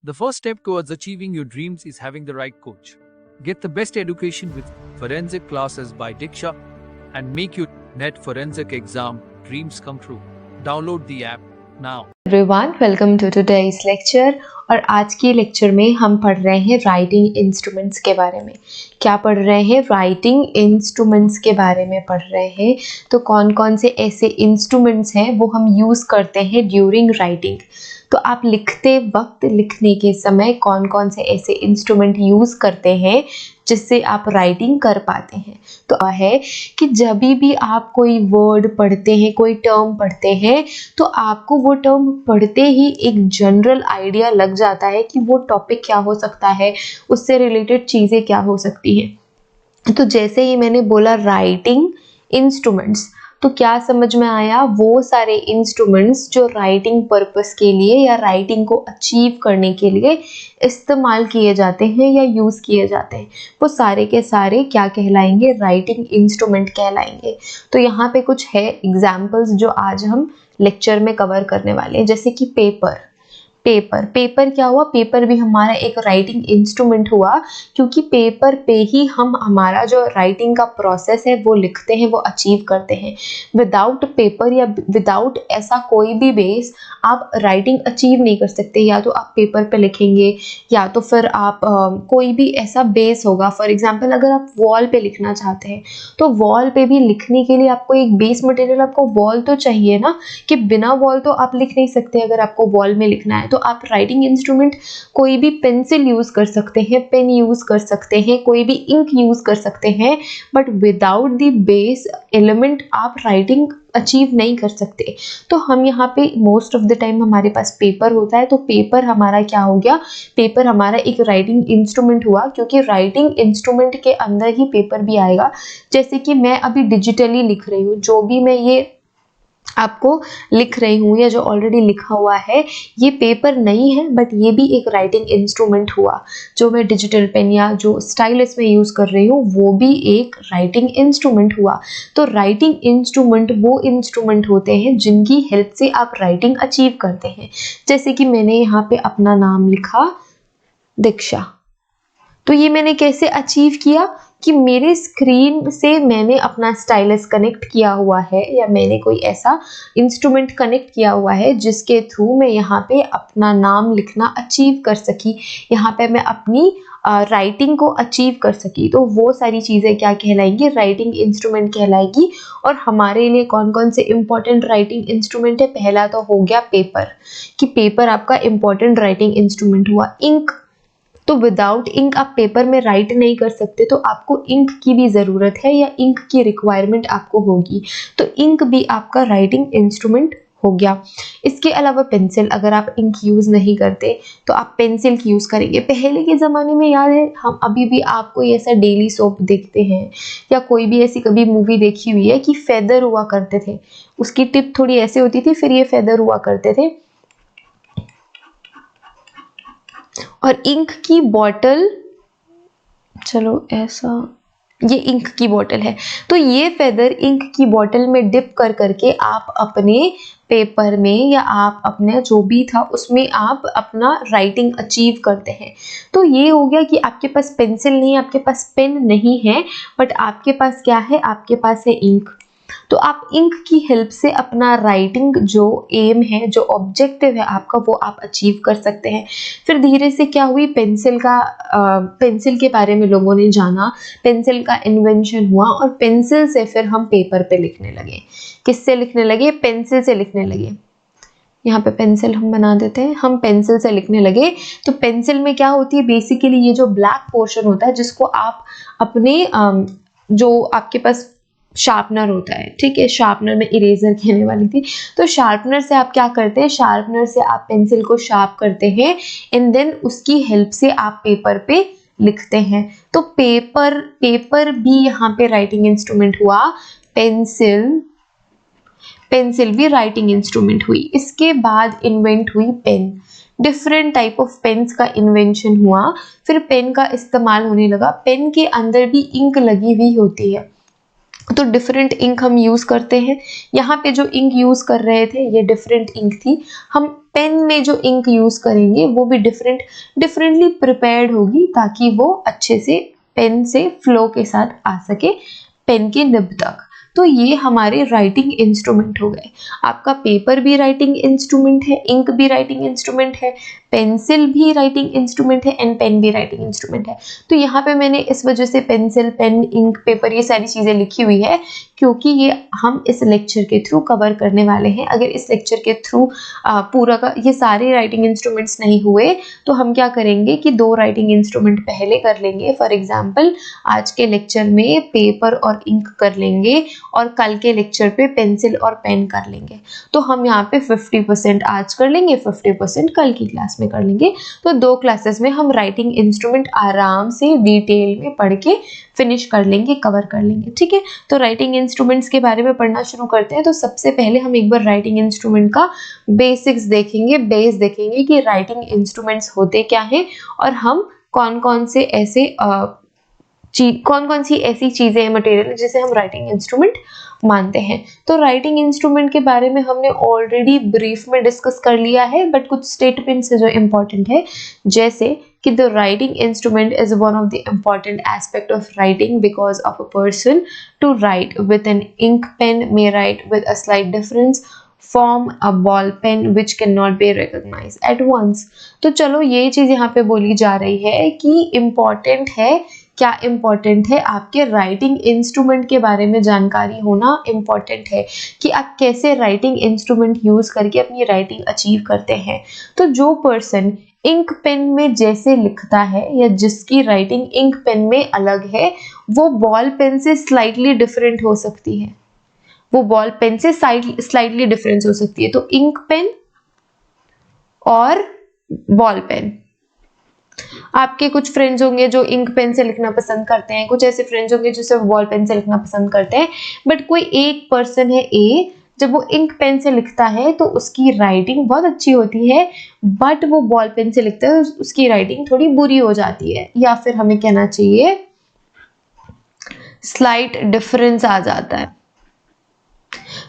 The first step towards achieving your dreams is having the right coach. Get the best education with forensic classes by Diksha and make your NET forensic exam dreams come true. Download the app now. Everyone, welcome to today's lecture. और आज की lecture में हम पढ़ रहे हैं writing instruments के बारे में। क्या पढ़ रहे हैं? राइटिंग इंस्ट्रूमेंट्स के बारे में पढ़ रहे हैं। तो कौन कौन से ऐसे इंस्ट्रूमेंट्स हैं वो हम यूज़ करते हैं ड्यूरिंग राइटिंग। तो आप लिखते वक्त, लिखने के समय कौन कौन से ऐसे इंस्ट्रूमेंट यूज़ करते हैं जिससे आप राइटिंग कर पाते हैं। तो है कि जब भी आप कोई वर्ड पढ़ते हैं, कोई टर्म पढ़ते हैं, तो आपको वो टर्म पढ़ते ही एक जनरल आइडिया लग जाता है कि वो टॉपिक क्या हो सकता है, उससे रिलेटेड चीज़ें क्या हो सकती हैं। तो जैसे ही मैंने बोला राइटिंग इंस्ट्रूमेंट्स, तो क्या समझ में आया? वो सारे इंस्ट्रूमेंट्स जो राइटिंग पर्पस के लिए या राइटिंग को अचीव करने के लिए इस्तेमाल किए जाते हैं या यूज़ किए जाते हैं, वो सारे के सारे क्या कहलाएंगे? राइटिंग इंस्ट्रूमेंट कहलाएंगे। तो यहाँ पे कुछ है एग्जाम्पल्स जो आज हम लेक्चर में कवर करने वाले हैं। जैसे कि पेपर पेपर क्या हुआ? पेपर भी हमारा एक राइटिंग इंस्ट्रूमेंट हुआ, क्योंकि पेपर पे ही हम हमारा जो राइटिंग का प्रोसेस है वो लिखते हैं, वो अचीव करते हैं। विदाउट पेपर या विदाउट ऐसा कोई भी बेस आप राइटिंग अचीव नहीं कर सकते। या तो आप पेपर पे लिखेंगे या तो फिर आप कोई भी ऐसा बेस होगा। फॉर एग्जाम्पल, अगर आप वॉल पे लिखना चाहते हैं तो वॉल पे भी लिखने के लिए आपको एक बेस मटेरियल, आपको वॉल तो चाहिए ना, कि बिना वॉल तो आप लिख नहीं सकते। अगर आपको वॉल में लिखना है तो आप राइटिंग इंस्ट्रूमेंट कोई भी पेंसिल यूज कर सकते हैं, पेन यूज कर सकते हैं, कोई भी इंक यूज कर सकते हैं, but without the base element आप राइटिंग अचीव नहीं कर सकते। तो हम यहाँ पे मोस्ट ऑफ द टाइम हमारे पास पेपर होता है। तो पेपर हमारा क्या हो गया? पेपर हमारा एक राइटिंग इंस्ट्रूमेंट हुआ, क्योंकि राइटिंग इंस्ट्रूमेंट के अंदर ही पेपर भी आएगा। जैसे कि मैं अभी डिजिटली लिख रही हूँ, जो भी मैं ये आपको लिख रही हूँ या जो ऑलरेडी लिखा हुआ है, ये पेपर नहीं है, बट ये भी एक राइटिंग इंस्ट्रूमेंट हुआ। जो मैं डिजिटल पेन या जो स्टाइलस में यूज़ कर रही हूँ वो भी एक राइटिंग इंस्ट्रूमेंट हुआ। तो राइटिंग इंस्ट्रूमेंट वो इंस्ट्रूमेंट होते हैं जिनकी हेल्प से आप राइटिंग अचीव करते हैं। जैसे कि मैंने यहाँ पे अपना नाम लिखा, दीक्षा। तो ये मैंने कैसे अचीव किया? कि मेरे स्क्रीन से मैंने अपना स्टाइलस कनेक्ट किया हुआ है, या मैंने कोई ऐसा इंस्ट्रूमेंट कनेक्ट किया हुआ है जिसके थ्रू मैं यहाँ पे अपना नाम लिखना अचीव कर सकी, यहाँ पे मैं अपनी राइटिंग को अचीव कर सकी। तो वो सारी चीज़ें क्या कहलाएंगी? राइटिंग इंस्ट्रूमेंट कहलाएगी। और हमारे लिए कौन कौन से इंपॉर्टेंट राइटिंग इंस्ट्रूमेंट है? पहला तो हो गया पेपर, कि पेपर आपका इंपॉर्टेंट राइटिंग इंस्ट्रूमेंट हुआ। इंक, तो विदाउट इंक आप पेपर में राइट नहीं कर सकते, तो आपको इंक की भी ज़रूरत है या इंक की रिक्वायरमेंट आपको होगी। तो इंक भी आपका राइटिंग इंस्ट्रूमेंट हो गया। इसके अलावा पेंसिल, अगर आप इंक यूज़ नहीं करते तो आप पेंसिल की यूज़ करेंगे। पहले के ज़माने में याद है, हम अभी भी आप कोई ऐसा डेली सोप देखते हैं या कोई भी ऐसी कभी मूवी देखी हुई है कि फेदर हुआ करते थे, उसकी टिप थोड़ी ऐसे होती थी, फिर ये फेदर हुआ करते थे। और इंक की बॉटल, चलो ऐसा, ये इंक की बॉटल है। तो ये फेदर इंक की बॉटल में डिप कर करके आप अपने पेपर में या आप अपने जो भी था उसमें आप अपना राइटिंग अचीव करते हैं। तो ये हो गया कि आपके पास पेंसिल नहीं है, आपके पास पेन नहीं है, बट आपके पास क्या है? आपके पास है इंक। तो आप इंक की हेल्प से अपना राइटिंग जो एम है, जो ऑब्जेक्टिव है आपका, वो आप अचीव कर सकते हैं। फिर धीरे से क्या हुई? पेंसिल के बारे में लोगों ने जाना, पेंसिल का इन्वेंशन हुआ, और पेंसिल से फिर हम पेपर पे लिखने लगे। किससे लिखने लगे? पेंसिल से लिखने लगे। यहाँ पे पेंसिल हम बना देते हैं, हम पेंसिल से लिखने लगे। तो पेंसिल में क्या होती है? बेसिकली ये जो ब्लैक पोर्शन होता है, जिसको आप अपने जो आपके पास शार्पनर होता है, ठीक है, शार्पनर में इरेजर कहने वाली थी। तो शार्पनर से आप क्या करते हैं? शार्पनर से आप पेंसिल को शार्प करते हैं, एंड देन उसकी हेल्प से आप पेपर पे लिखते हैं। तो पेपर भी यहाँ पे राइटिंग इंस्ट्रूमेंट हुआ। पेंसिल भी राइटिंग इंस्ट्रूमेंट हुई। इसके बाद इन्वेंट हुई pen. Different type of pens का इन्वेंशन हुआ, फिर पेन का इस्तेमाल होने लगा। पेन के अंदर भी इंक लगी हुई होती है, तो डिफरेंट इंक हम यूज़ करते हैं। यहाँ पे जो इंक यूज़ कर रहे थे ये डिफरेंट इंक थी। हम पेन में जो इंक यूज करेंगे वो भी डिफरेंटली प्रिपेयर्ड होगी ताकि वो अच्छे से पेन से फ्लो के साथ आ सके पेन के निब तक। तो ये हमारे राइटिंग इंस्ट्रूमेंट हो गए। आपका पेपर भी राइटिंग इंस्ट्रूमेंट है, इंक भी राइटिंग इंस्ट्रूमेंट है, पेंसिल भी राइटिंग इंस्ट्रूमेंट है एंड पेन भी राइटिंग इंस्ट्रूमेंट है। तो यहाँ पे मैंने इस वजह से पेंसिल, पेन, इंक, पेपर ये सारी चीज़ें लिखी हुई है क्योंकि ये हम इस लेक्चर के थ्रू कवर करने वाले हैं। अगर इस लेक्चर के थ्रू पूरा का ये सारे राइटिंग इंस्ट्रूमेंट्स नहीं हुए तो हम क्या करेंगे कि 2 राइटिंग इंस्ट्रूमेंट पहले कर लेंगे। फॉर एग्जाम्पल आज के लेक्चर में पेपर और इंक कर लेंगे और कल के लेक्चर पे पेंसिल और पेन कर लेंगे। तो हम यहाँ पे 50% आज कर लेंगे, 50% कल की क्लास में कर लेंगे। तो 2 क्लासेस में हम राइटिंग इंस्ट्रूमेंट आराम से डिटेल में पढ़ के फिनिश कर लेंगे, कवर कर लेंगे। ठीक है, तो राइटिंग इंस्ट्रूमेंट्स के बारे में पढ़ना शुरू करते हैं। तो सबसे पहले हम एक बार राइटिंग इंस्ट्रूमेंट का बेसिक्स देखेंगे, बेस देखेंगे कि राइटिंग इंस्ट्रूमेंट्स होते क्या हैं और हम कौन कौन सी ऐसी चीजें हैं, मटेरियल जिसे हम राइटिंग इंस्ट्रूमेंट मानते हैं। तो राइटिंग इंस्ट्रूमेंट के बारे में हमने ऑलरेडी ब्रीफ में डिस्कस कर लिया है, बट कुछ स्टेटमेंट्स जो इम्पोर्टेंट है, जैसे कि the writing instrument is one of the important aspect of writing because of a person to write with an ink pen may write with a slight difference form a ball pen which cannot be recognized at once। तो चलो ये चीज यहाँ पे बोली जा रही है कि इम्पोर्टेंट है, क्या इम्पोर्टेंट है, आपके राइटिंग इंस्ट्रूमेंट के बारे में जानकारी होना इम्पोर्टेंट है कि आप कैसे राइटिंग इंस्ट्रूमेंट यूज करके अपनी राइटिंग अचीव करते हैं। तो जो पर्सन इंक पेन में जैसे लिखता है या जिसकी राइटिंग इंक पेन में अलग है वो बॉल पेन से स्लाइटली डिफरेंट हो सकती है, वो बॉल पेन से स्लाइटली डिफरेंस हो सकती है। तो इंक पेन और बॉल पेन, आपके कुछ फ्रेंड्स होंगे जो इंक पेन से लिखना पसंद करते हैं, कुछ ऐसे फ्रेंड्स होंगे जो सिर्फ बॉल पेन से लिखना पसंद करते हैं, बट कोई एक पर्सन है ए, जब वो इंक पेन से लिखता है तो उसकी राइटिंग बहुत अच्छी होती है, बट वो बॉल पेन से लिखता है उसकी राइटिंग थोड़ी बुरी हो जाती है, या फिर हमें कहना चाहिए स्लाइट डिफरेंस आ जाता है।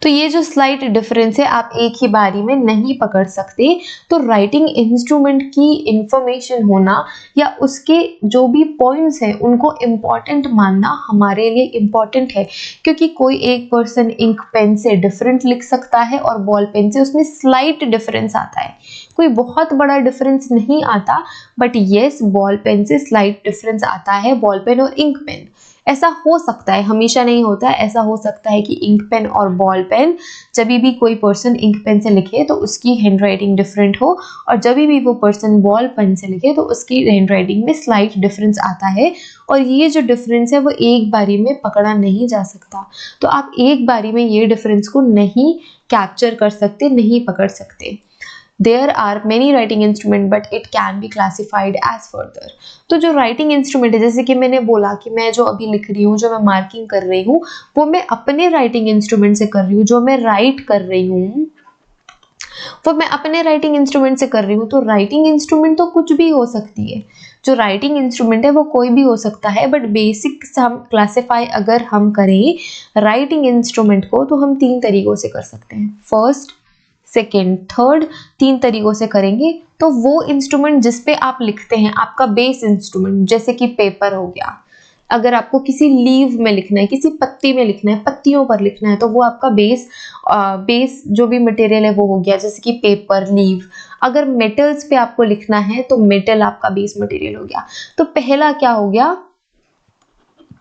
तो ये जो स्लाइट डिफरेंस है आप एक ही बारी में नहीं पकड़ सकते। तो राइटिंग इंस्ट्रूमेंट की इंफॉर्मेशन होना या उसके जो भी पॉइंट्स हैं उनको इम्पॉर्टेंट मानना हमारे लिए इम्पॉर्टेंट है, क्योंकि कोई एक पर्सन इंक पेन से डिफरेंट लिख सकता है और बॉल पेन से उसमें स्लाइट डिफरेंस आता है। कोई बहुत बड़ा डिफरेंस नहीं आता, बट येस बॉल पेन से स्लाइट डिफरेंस आता है, बॉल पेन और इंक पेन। ऐसा हो सकता है, हमेशा नहीं होता है, ऐसा हो सकता है कि इंक पेन और बॉल पेन जब भी कोई पर्सन इंक पेन से लिखे तो उसकी हैंड राइटिंग डिफरेंट हो, और जब भी वो पर्सन बॉल पेन से लिखे तो उसकी हैंड राइटिंग में स्लाइट डिफरेंस आता है। और ये जो डिफरेंस है वो एक बारी में पकड़ा नहीं जा सकता। तो आप एक बारी में ये डिफरेंस को नहीं कैप्चर कर सकते, नहीं पकड़ सकते। There are many writing instrument but it can be classified as further। तो जो writing instrument है, जैसे कि मैंने बोला कि मैं जो अभी लिख रही हूँ, जो मैं मार्किंग कर रही हूँ, वो मैं अपने writing instrument से कर रही हूँ। जो मैं राइट कर रही हूँ वो मैं अपने राइटिंग इंस्ट्रूमेंट से कर रही हूँ। तो राइटिंग इंस्ट्रूमेंट तो कुछ भी हो सकती है, जो राइटिंग इंस्ट्रूमेंट है वो कोई भी हो सकता है, बट बेसिक हम क्लासिफाई अगर हम करें राइटिंग इंस्ट्रूमेंट को तो हम 3 तरीकों से कर सकते हैं। फर्स्ट, सेकेंड, थर्ड, 3 तरीकों से करेंगे। तो वो इंस्ट्रूमेंट जिस पे आप लिखते हैं, आपका बेस इंस्ट्रूमेंट, जैसे कि पेपर हो गया, अगर आपको किसी लीव में लिखना है, किसी पत्ती में लिखना है, पत्तियों पर लिखना है, तो वो आपका बेस जो भी मटेरियल है वो हो गया, जैसे कि पेपर, लीव। अगर मेटल्स पे आपको लिखना है तो मेटल आपका बेस मटेरियल हो गया। तो पहला क्या हो गया,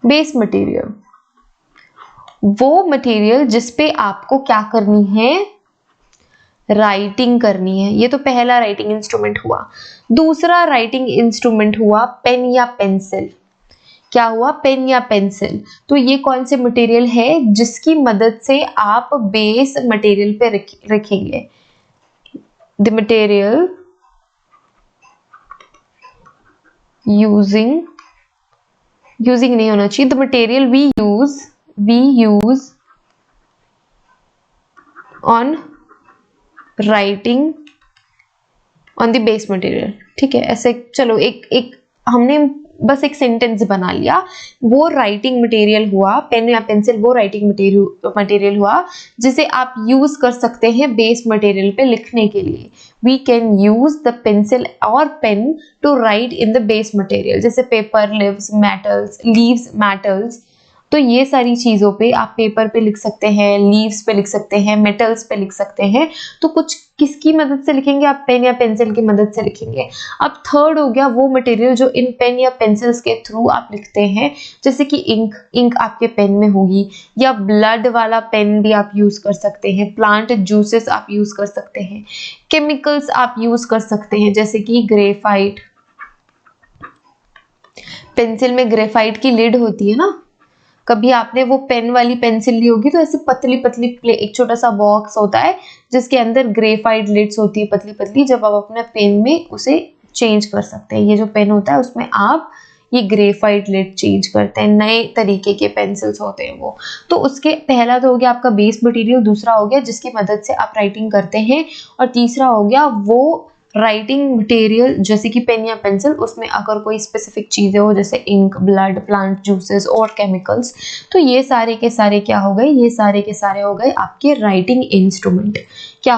बेस मटेरियल, वो मटेरियल जिस पे आपको क्या करनी है, राइटिंग करनी है। ये तो पहला राइटिंग इंस्ट्रूमेंट हुआ। दूसरा राइटिंग इंस्ट्रूमेंट हुआ पेन या पेंसिल। क्या हुआ, पेन या पेंसिल। तो ये कौन से मटेरियल है जिसकी मदद से आप बेस मटेरियल पे रखेंगे। द मटेरियल यूजिंग नहीं होना चाहिए, the material we use on writing on the base material. ठीक है, ऐसे चलो एक हमने बस एक सेंटेंस बना लिया, वो राइटिंग मटेरियल हुआ, पेन या पेंसिल वो राइटिंग मटेरियल हुआ जिसे आप यूज कर सकते हैं बेस मटेरियल पे लिखने के लिए। We can use the pencil और pen to write in the base material, जैसे पेपर, लीव्स, मेटल्स। तो ये सारी चीजों पे आप पेपर पे लिख सकते हैं, लीव्स पे लिख सकते हैं, मेटल्स पे लिख सकते हैं। तो कुछ किसकी मदद से लिखेंगे आप? पेन या पेंसिल की मदद से लिखेंगे। अब थर्ड हो गया वो मटेरियल जो इन पेन या पेंसिल्स के थ्रू आप लिखते हैं, जैसे कि इंक आपके पेन में होगी, या ब्लड वाला पेन भी आप यूज कर सकते हैं, प्लांट जूसेस आप यूज कर सकते हैं, केमिकल्स आप यूज कर सकते हैं, जैसे कि ग्रेफाइट। पेंसिल में ग्रेफाइट की लिड होती है ना, कभी आपने वो पेन वाली पेंसिल ली होगी तो ऐसे पतली पतली एक छोटा सा बॉक्स होता है जिसके अंदर ग्रेफाइट लिड्स होती है पतली पतली, जब आप अपने पेन में उसे चेंज कर सकते हैं। ये जो पेन होता है उसमें आप ये ग्रेफाइट लिड चेंज करते हैं, नए तरीके के पेंसिल्स होते हैं वो। तो उसके पहला तो हो गया आपका बेस मटेरियल, दूसरा हो गया जिसकी मदद से आप राइटिंग करते हैं, और तीसरा हो गया वो राइटिंग मटेरियल जैसे कि पेन या पेंसिल, उसमें अगर कोई स्पेसिफिक चीजें हो जैसे इंक, ब्लड, प्लांट जूसेस और केमिकल्स। तो ये सारे के सारे क्या हो गए? ये सारे के सारे हो गए आपके राइटिंग इंस्ट्रूमेंट। क्या